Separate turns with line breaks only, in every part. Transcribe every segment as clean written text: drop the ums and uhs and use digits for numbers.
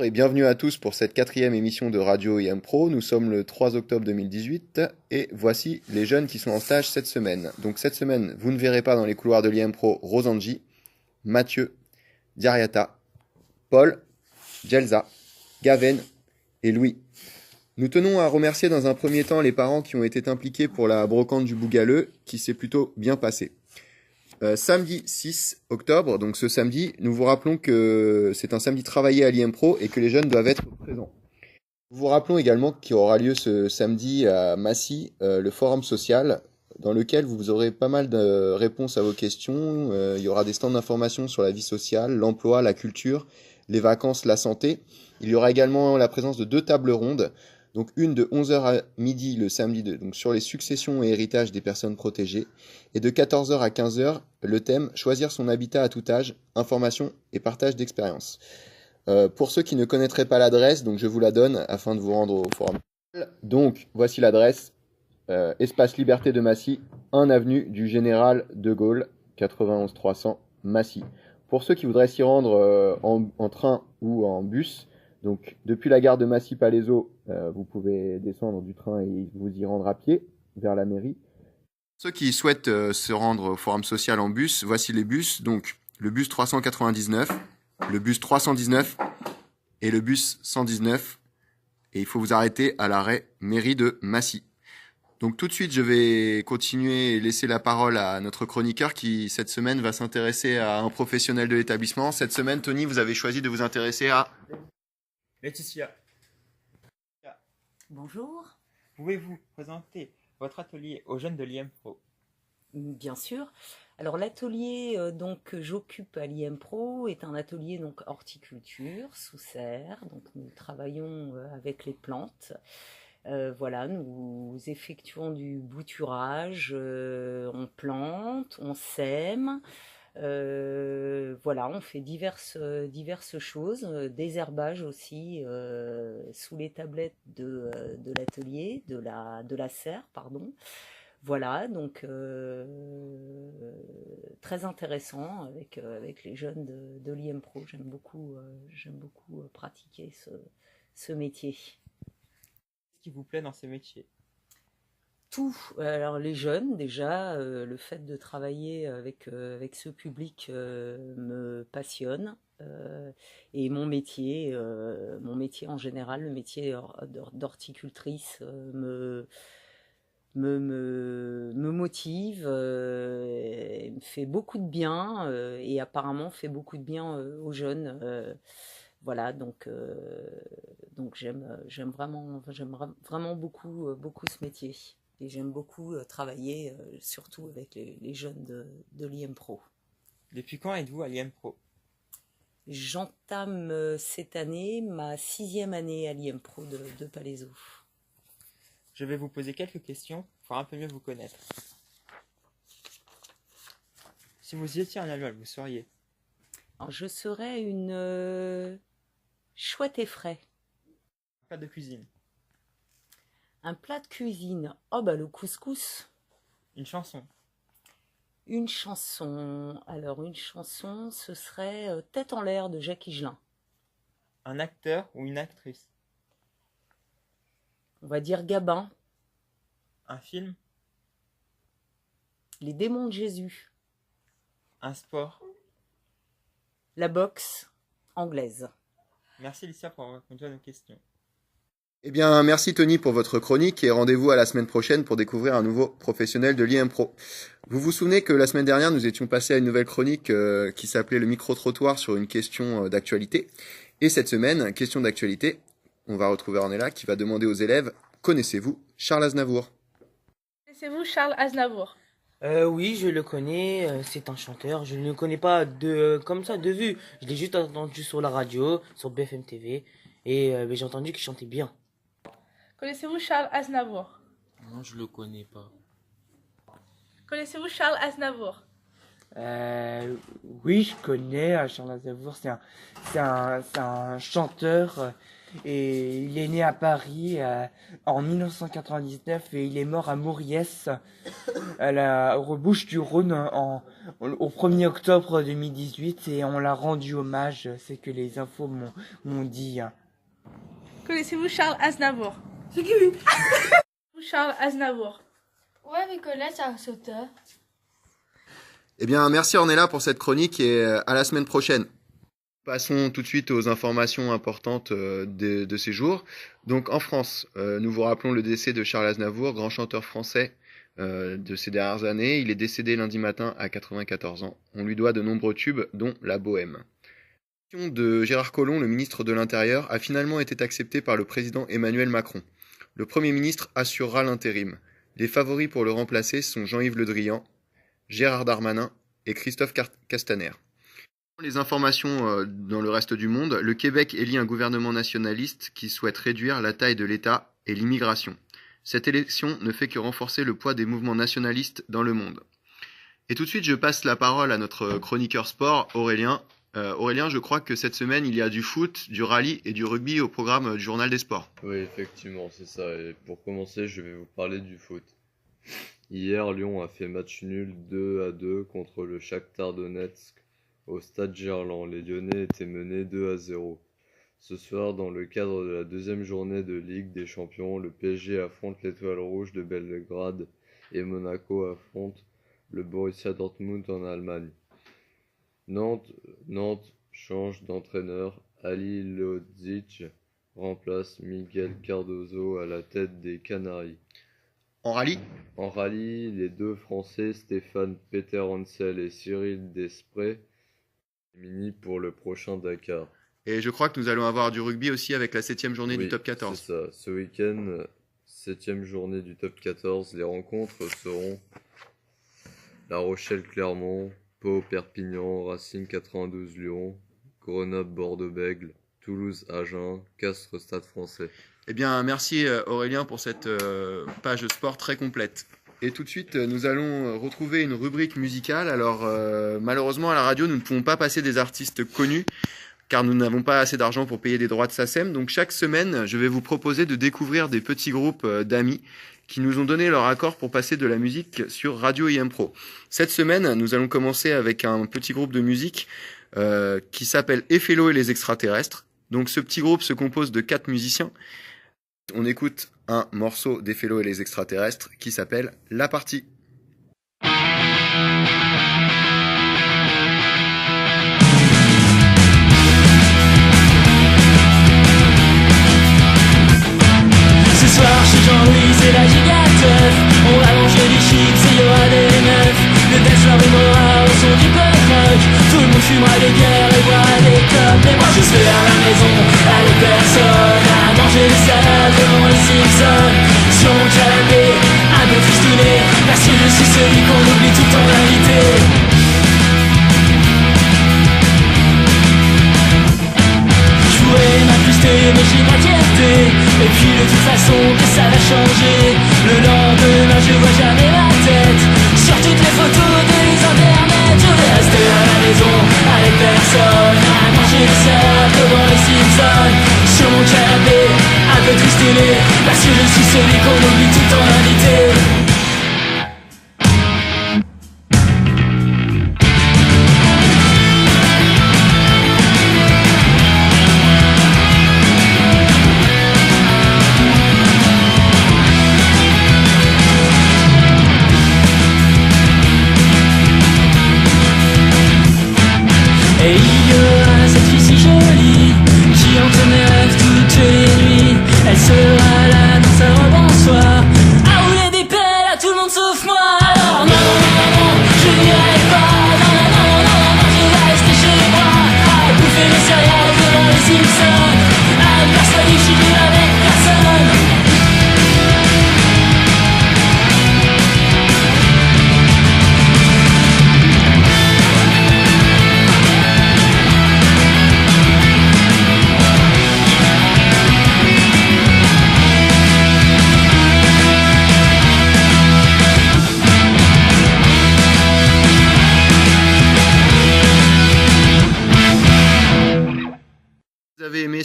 et bienvenue à tous pour cette quatrième émission de Radio IM Pro. Nous sommes le 3 octobre 2018 et voici les jeunes qui sont en stage cette semaine. Donc cette semaine, vous ne verrez pas dans les couloirs de l'IM Pro Rosanji, Mathieu, Diariata, Paul, Gelza, Gaven et Louis. Nous tenons à remercier dans un premier temps les parents qui ont été impliqués pour la brocante du Bougaleux qui s'est plutôt bien passée. Samedi 6 octobre, donc ce samedi, nous vous rappelons que c'est un samedi travaillé à l'IM Pro et que les jeunes doivent être présents. Nous vous rappelons également qu'il aura lieu ce samedi à Massy, le forum social, dans lequel vous aurez pas mal de réponses à vos questions. Il y aura des stands d'information sur la vie sociale, l'emploi, la culture, les vacances, la santé. Il y aura également la présence de 2 tables rondes. Donc une de 11 heures à midi le samedi donc sur les successions et héritages des personnes protégées, et de 14 heures à 15 heures le thème choisir son habitat à tout âge, information et partage d'expériences. Pour ceux qui ne connaîtraient pas l'adresse, donc je vous la donne afin de vous rendre au forum. Donc voici l'adresse, Espace Liberté de Massy, 1 avenue du Général de Gaulle, 91 300 Massy. Pour ceux qui voudraient s'y rendre en train ou en bus, donc depuis la gare de Massy-Palaiseau, vous pouvez descendre du train et vous y rendre à pied vers la mairie. Ceux qui souhaitent se rendre au forum social en bus, voici les bus. Donc le bus 399, le bus 319 et le bus 119. Et il faut vous arrêter à l'arrêt mairie de Massy. Donc tout de suite, je vais continuer et laisser la parole à notre chroniqueur qui, cette semaine, va s'intéresser à un professionnel de l'établissement. Cette semaine, Tony, vous avez choisi de vous intéresser à...
Laetitia.
Bonjour.
Pouvez-vous présenter votre atelier aux jeunes de l'IM Pro?
Bien sûr. Alors l'atelier que j'occupe à l'IM Pro est un atelier donc horticulture sous serre. Donc nous travaillons avec les plantes. Voilà, nous effectuons du bouturage, on plante, on sème. Voilà, on fait diverses choses, désherbage aussi sous les tablettes de l'atelier, de la serre, pardon. Voilà, donc très intéressant avec les jeunes de l'IM Pro. J'aime beaucoup pratiquer ce métier.
Qu'est-ce qui vous plaît dans ce métier?
Tout. Alors les jeunes, déjà, le fait de travailler avec ce public me passionne. Et mon métier en général, le métier d'horticultrice me motive, me fait beaucoup de bien et apparemment fait beaucoup de bien aux jeunes. Voilà, donc j'aime vraiment beaucoup ce métier. Et j'aime beaucoup travailler, surtout avec les jeunes de l'IM Pro.
Depuis quand êtes-vous à l'IM Pro?
J'entame cette année ma 6e année à l'IM Pro de Palaiseau.
Je vais vous poser quelques questions pour un peu mieux vous connaître. Si vous étiez un animal, vous seriez?
Alors, je serais une chouette et frais.
Un plat de cuisine.
Un plat de cuisine. Oh bah le couscous.
Une chanson.
Une chanson. Alors une chanson, ce serait Tête en l'air de Jacques Higelin.
Un acteur ou une actrice?
On va dire Gabin.
Un film?
Les démons de Jésus.
Un sport?
La boxe anglaise.
Merci Licia pour avoir répondu à nos questions.
Eh bien, merci Tony pour votre chronique et rendez-vous à la semaine prochaine pour découvrir un nouveau professionnel de l'IM Pro. Vous vous souvenez que la semaine dernière, nous étions passés à une nouvelle chronique qui s'appelait le micro-trottoir sur une question d'actualité. Et cette semaine, question d'actualité, on va retrouver Ornella qui va demander aux élèves, connaissez-vous Charles Aznavour?
Connaissez-vous Charles Aznavour?
Oui, je le connais, c'est un chanteur. Je ne le connais pas comme ça de vue. Je l'ai juste entendu sur la radio, sur BFM TV, et j'ai entendu qu'il chantait bien.
Connaissez-vous Charles Aznavour?
Non, je le connais pas.
Connaissez-vous Charles Aznavour?
Oui, je connais Charles Aznavour. C'est un chanteur
Et il est né à Paris en 1999 et il est mort à Mauriès, au Bouches-du-Rhône, au 1er octobre 2018. Et on l'a rendu hommage, c'est que les infos m'ont dit.
Connaissez-vous Charles Aznavour?
C'est qui lui?
Charles Aznavour.
Ouais, mais connais, c'est un sauteur.
Eh bien, merci Ornella pour cette chronique et à la semaine prochaine. Passons tout de suite aux informations importantes de ces jours. Donc en France, nous vous rappelons le décès de Charles Aznavour, grand chanteur français de ces dernières années. Il est décédé lundi matin à 94 ans. On lui doit de nombreux tubes, dont La Bohème. La question de Gérard Collomb, le ministre de l'Intérieur, a finalement été acceptée par le président Emmanuel Macron. Le Premier ministre assurera l'intérim. Les favoris pour le remplacer sont Jean-Yves Le Drian, Gérard Darmanin et Christophe Castaner. Les informations dans le reste du monde, le Québec élit un gouvernement nationaliste qui souhaite réduire la taille de l'État et l'immigration. Cette élection ne fait que renforcer le poids des mouvements nationalistes dans le monde. Et tout de suite, je passe la parole à notre chroniqueur sport, Aurélien. Aurélien, je crois que cette semaine, il y a du foot, du rallye et du rugby au programme du Journal des Sports.
Oui, effectivement, c'est ça. Et pour commencer, je vais vous parler du foot. Hier, Lyon a fait match nul 2-2 contre le Shakhtar Donetsk au stade Gerland. Les Lyonnais étaient menés 2-0. Ce soir, dans le cadre de la deuxième journée de Ligue des Champions, le PSG affronte l'Étoile Rouge de Belgrade et Monaco affronte le Borussia Dortmund en Allemagne. Nantes change d'entraîneur. Ali Lodzic remplace Miguel Cardozo à la tête des Canaries.
En rallye ?
En rallye, les deux Français Stéphane Peter-Hansel et Cyril Desprez mini pour le prochain Dakar.
Et je crois que nous allons avoir du rugby aussi avec la 7e journée du top 14.
C'est ça. Ce week-end, 7e journée du top 14. Les rencontres seront La Rochelle-Clermont, Pau-Perpignan, Racing 92-Lyon, Grenoble-Bordeaux-Bègles, Toulouse-Agen, Castres-Stade Français.
Eh bien, merci Aurélien pour cette page sport très complète. Et tout de suite, nous allons retrouver une rubrique musicale. Alors, malheureusement, à la radio, nous ne pouvons pas passer des artistes connus, car nous n'avons pas assez d'argent pour payer des droits de SACEM. Donc, chaque semaine, je vais vous proposer de découvrir des petits groupes d'amis qui nous ont donné leur accord pour passer de la musique sur Radio IM Pro. Cette semaine, nous allons commencer avec un petit groupe de musique qui s'appelle Effello et les extraterrestres. Donc, ce petit groupe se compose de 4 musiciens. On écoute un morceau d'Effello et les extraterrestres qui s'appelle La Partie.
Ce soir chez Jean-Louis c'est la gigateuf. On va manger du chips et y'aura des meufs. Le Tesla roulera au son du punk rock. Tout le monde fumera des bières et boira des clopes. Et moi je serai à la maison avec personne, à manger des salades devant les Simpsons. Sur mon canapé, un peu fistouné, parce que je suis celui qu'on oublie tout le temps d'inviter. Je pourrais m'incruster mais j'ai pas fierté. Et puis de toute façon que ça va changer. Le lendemain je vois jamais ma tête sur toutes les photos des internets. Je vais rester à la maison avec personne, à manger des salades devant les Simpsons. Sur mon canapé, un peu tristonné, parce que je suis celui qu'on oublie tout le temps d'inviter. Et il y aura cette fille si jolie qui entre neuf toutes les nuits. Elle sera là dans sa robe en soie,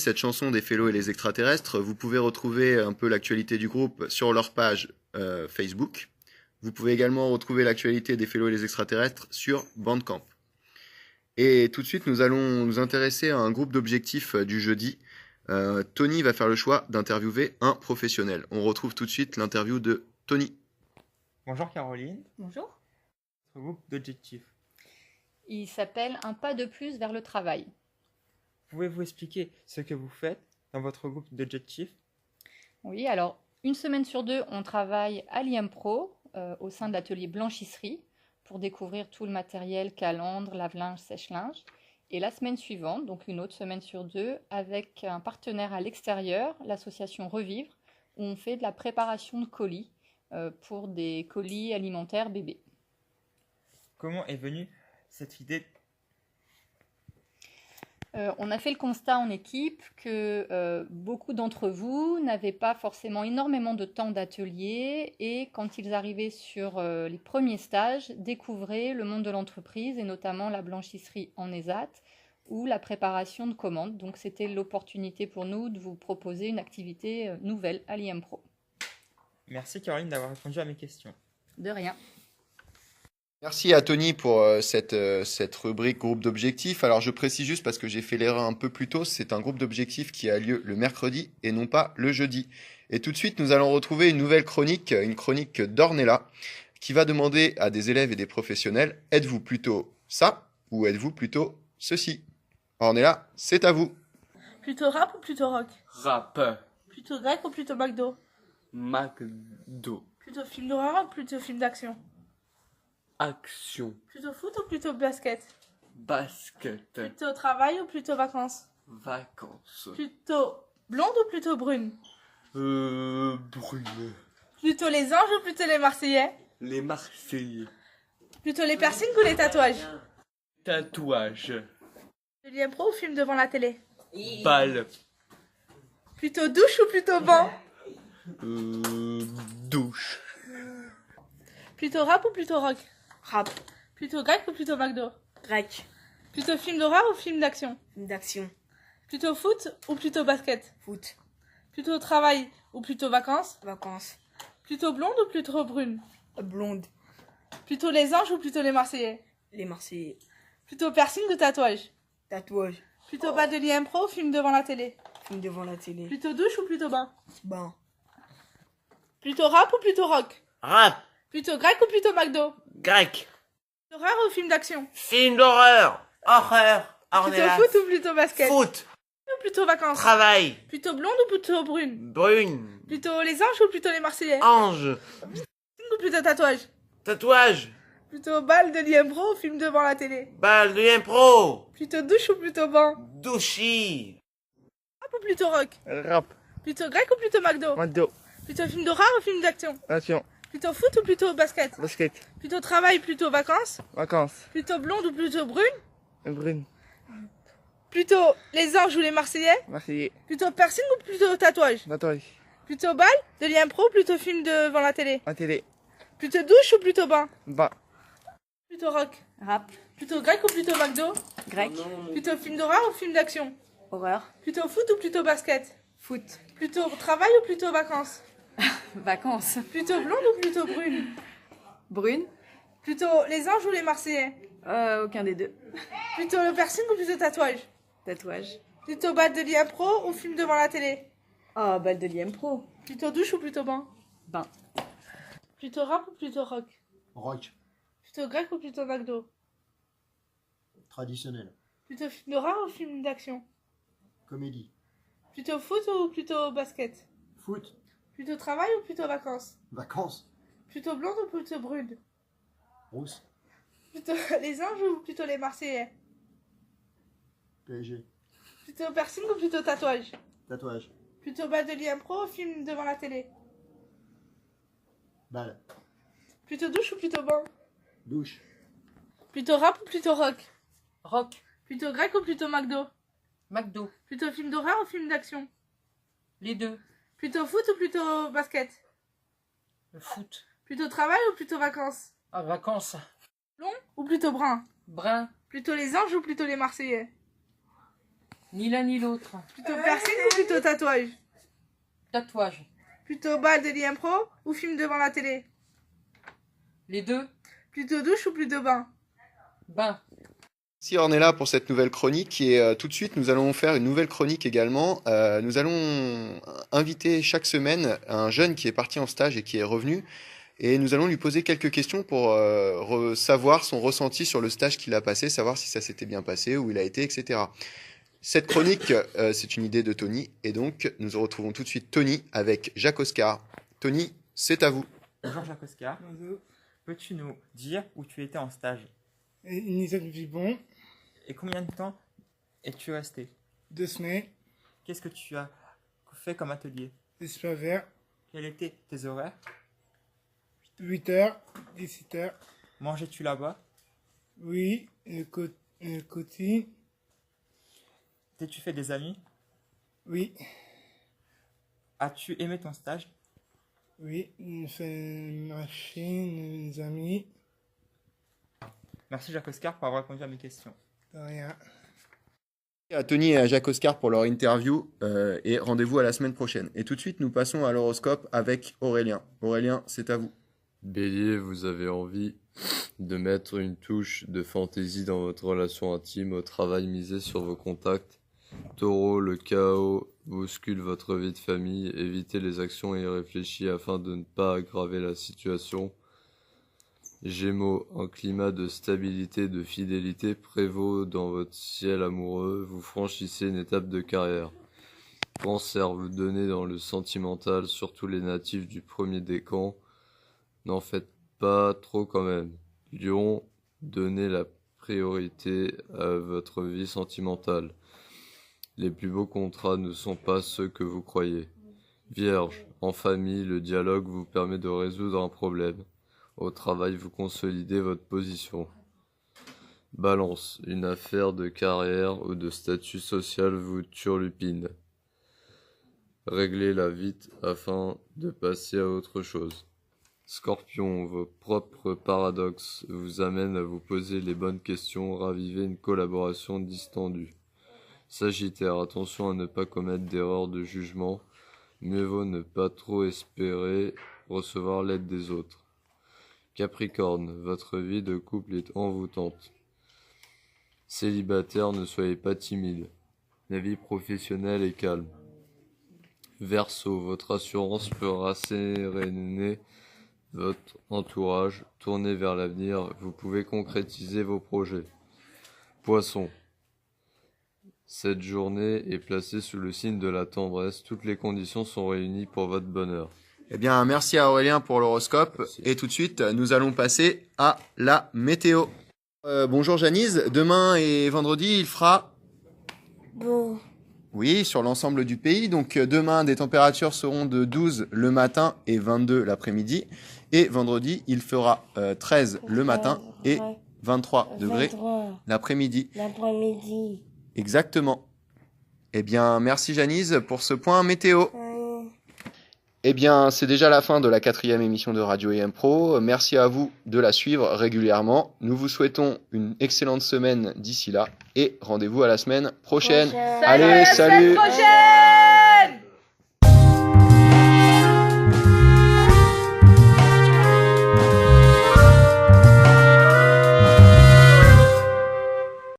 cette chanson des Félos et les extraterrestres, vous pouvez retrouver un peu l'actualité du groupe sur leur page Facebook. Vous pouvez également retrouver l'actualité des Félos et les extraterrestres sur Bandcamp. Et tout de suite, nous allons nous intéresser à un groupe d'objectifs du jeudi. Tony va faire le choix d'interviewer un professionnel. On retrouve tout de suite l'interview de Tony.
Bonjour Caroline.
Bonjour.
Votre groupe d'objectifs.
Il s'appelle Un pas de plus vers le travail.
Pouvez-vous expliquer ce que vous faites dans votre groupe d'objectifs?
Oui, alors une semaine sur deux, on travaille à l'IMPRO au sein de l'atelier blanchisserie pour découvrir tout le matériel, calandre, lave-linge, sèche-linge. Et la semaine suivante, donc une autre semaine sur deux, avec un partenaire à l'extérieur, l'association Revivre, où on fait de la préparation de colis pour des colis alimentaires bébés.
Comment est venue cette idée?
On a fait le constat en équipe que beaucoup d'entre vous n'avaient pas forcément énormément de temps d'atelier et quand ils arrivaient sur les premiers stages, découvraient le monde de l'entreprise et notamment la blanchisserie en ESAT ou la préparation de commandes. Donc c'était l'opportunité pour nous de vous proposer une activité nouvelle à l'IMPRO.
Merci Caroline d'avoir répondu à mes questions.
De rien.
Merci à Tony pour cette rubrique groupe d'objectifs. Alors je précise juste parce que j'ai fait l'erreur un peu plus tôt, c'est un groupe d'objectifs qui a lieu le mercredi et non pas le jeudi. Et tout de suite, nous allons retrouver une nouvelle chronique, une chronique d'Ornella, qui va demander à des élèves et des professionnels, êtes-vous plutôt ça ou êtes-vous plutôt ceci? Ornella, c'est à vous.
Plutôt rap ou plutôt rock?
Rap.
Plutôt grec ou plutôt McDo?
McDo.
Plutôt film d'horreur ou plutôt film d'action?
Action.
Plutôt foot ou plutôt basket?
Basket.
Plutôt travail ou plutôt vacances?
Vacances.
Plutôt blonde ou plutôt brune?
Brune.
Plutôt les anges ou plutôt les Marseillais?
Les Marseillais.
Plutôt les piercings ou les tatouages?
Tatouage.
Le lien pro ou film devant la télé?
Balle.
Plutôt douche ou plutôt banc?
Douche.
Plutôt rap ou plutôt rock?
Rap.
Plutôt grec ou plutôt McDo?
Grec.
Plutôt film d'horreur ou film d'action?
Film d'action.
Plutôt foot ou plutôt basket?
Foot.
Plutôt travail ou plutôt vacances?
Vacances.
Plutôt blonde ou plutôt brune?
Blonde.
Plutôt les anges ou plutôt les Marseillais?
Les Marseillais.
Plutôt piercing ou tatouage?
Tatouage.
Plutôt bas de lien pro ou film devant la télé?
Film devant la télé.
Plutôt douche ou plutôt bain?
Bain.
Plutôt rap ou plutôt rock?
Rap.
Plutôt grec ou plutôt McDo?
Grec.
Horreur ou film d'action?
Film d'horreur. Horreur.
Plutôt foot ou plutôt basket?
Foot.
Ou plutôt vacances?
Travail.
Plutôt blonde ou plutôt brune?
Brune.
Plutôt les anges ou plutôt les Marseillais?
Ange.
Ou plutôt tatouage?
Tatouage.
Plutôt balle de lien pro ou film devant la télé?
Balle de l'impro.
Plutôt douche ou plutôt banc?
Douchi.
Rap ou plutôt rock?
Rap.
Plutôt grec ou plutôt McDo?
McDo.
Plutôt film d'horreur ou film d'action?
Action.
Plutôt foot ou plutôt basket?
Basket.
Plutôt travail, plutôt vacances?
Vacances.
Plutôt blonde ou plutôt brune?
Brune.
Plutôt les anges ou les Marseillais?
Marseillais.
Plutôt piercing ou plutôt tatouage?
Tatouage.
Plutôt balle, de lien pro, plutôt film devant la télé?
À télé.
Plutôt douche ou plutôt bain?
Bain.
Plutôt rock?
Rap.
Plutôt grec ou plutôt McDo?
Grec.
Plutôt film d'horreur ou film d'action?
Horreur.
Plutôt foot ou plutôt basket?
Foot.
Plutôt travail ou plutôt vacances?
Vacances.
Plutôt blonde ou plutôt brune?
Brune.
Plutôt les anges ou les Marseillais?
Aucun des deux.
Plutôt le piercing ou plutôt tatouage?
Tatouage.
Plutôt balle de lien pro ou film devant la télé?
Oh, balle de lien pro.
Plutôt douche ou plutôt bain?
Bain.
Plutôt rap ou plutôt rock?
Rock.
Plutôt grec ou plutôt McDo?
Traditionnel.
Plutôt film d'horreur ou film d'action?
Comédie.
Plutôt foot ou plutôt basket?
Foot.
Plutôt travail ou plutôt vacances?
Vacances.
Plutôt blonde ou plutôt brune?
Rousse.
Plutôt les anges ou plutôt les Marseillais?
PSG.
Plutôt piercing ou plutôt tatouage?
Tatouage.
Plutôt balle de lien pro ou film devant la télé?
Balle.
Plutôt douche ou plutôt bain?
Douche.
Plutôt rap ou plutôt rock?
Rock.
Plutôt grec ou plutôt McDo?
McDo.
Plutôt film d'horreur ou film d'action?
Les deux.
Plutôt foot ou plutôt basket?
Le foot.
Plutôt travail ou plutôt vacances?
Ah, vacances.
Blond ou plutôt brun?
Brun.
Plutôt les anges ou plutôt les Marseillais?
Ni l'un ni l'autre.
Plutôt piercing ou plutôt tatouage?
Tatouage.
Plutôt bal de l'impro ou film devant la télé?
Les deux.
Plutôt douche ou plutôt bain?
Bain.
Merci Ornella pour cette nouvelle chronique et tout de suite nous allons faire une nouvelle chronique également. Nous allons inviter chaque semaine un jeune qui est parti en stage et qui est revenu et nous allons lui poser quelques questions pour savoir son ressenti sur le stage qu'il a passé, savoir si ça s'était bien passé, où il a été, etc. Cette chronique, c'est une idée de Tony et donc nous retrouvons tout de suite Tony avec Jacques Oscar. Tony, c'est à vous.
Bonjour Jacques Oscar.
Bonjour.
Peux-tu nous dire où tu étais en stage?
Initial Vibon,
Et combien de temps es-tu resté?
2 semaines,
Qu'est-ce que tu as fait comme atelier?
l'espace vert,
Quels étaient tes horaires?
8h, 17h,
Mangeais-tu là-bas?
oui, cotine,
T'es-tu fait des amis?
oui,
As-tu aimé ton stage?
oui, on fait machine, nos amis,
Merci Jacques Oscar pour avoir répondu à mes questions.
de rien.
À Tony et à Jacques Oscar pour leur interview et rendez-vous à la semaine prochaine. Et tout de suite, nous passons à l'horoscope avec Aurélien. Aurélien, c'est à vous.
Bélier, vous avez envie de mettre une touche de fantaisie dans votre relation intime. Au travail, misez sur vos contacts. Taureau, le chaos bouscule votre vie de famille. Évitez les actions irréfléchies afin de ne pas aggraver la situation. Gémeaux, un climat de stabilité et de fidélité prévaut dans votre ciel amoureux. Vous franchissez une étape de carrière. Cancer, vous donnez dans le sentimental, surtout les natifs du premier décan. N'en faites pas trop quand même. Lion, donnez la priorité à votre vie sentimentale. Les plus beaux contrats ne sont pas ceux que vous croyez. Vierge, en famille, le dialogue vous permet de résoudre un problème. Au travail, vous consolidez votre position. Balance, une affaire de carrière ou de statut social vous turlupine. Réglez-la vite afin de passer à autre chose. Scorpion, vos propres paradoxes vous amènent à vous poser les bonnes questions, ravivez une collaboration distendue. Sagittaire, attention à ne pas commettre d'erreurs de jugement, mieux vaut ne pas trop espérer recevoir l'aide des autres. Capricorne, votre vie de couple est envoûtante. Célibataire, ne soyez pas timide. La vie professionnelle est calme. Verseau, votre assurance peut rasséréner votre entourage. Tournez vers l'avenir, vous pouvez concrétiser vos projets. Poisson, cette journée est placée sous le signe de la tendresse. Toutes les conditions sont réunies pour votre bonheur.
Eh bien, merci à Aurélien pour l'horoscope. Merci. Et tout de suite, nous allons passer à la météo. Bonjour Janise, demain et vendredi, il fera...
Bon.
Oui, sur l'ensemble du pays. Donc demain, des températures seront de 12 le matin et 22 l'après-midi. Et vendredi, il fera 13 le matin et 23 degrés l'après-midi.
L'après-midi.
Exactement. Eh bien, merci Janise pour ce point météo. Eh bien, c'est déjà la fin de la 4e émission de Radio Impro. Merci à vous de la suivre régulièrement. Nous vous souhaitons une excellente semaine d'ici là et rendez-vous à la semaine prochaine.
Allez, salut! À la semaine prochaine!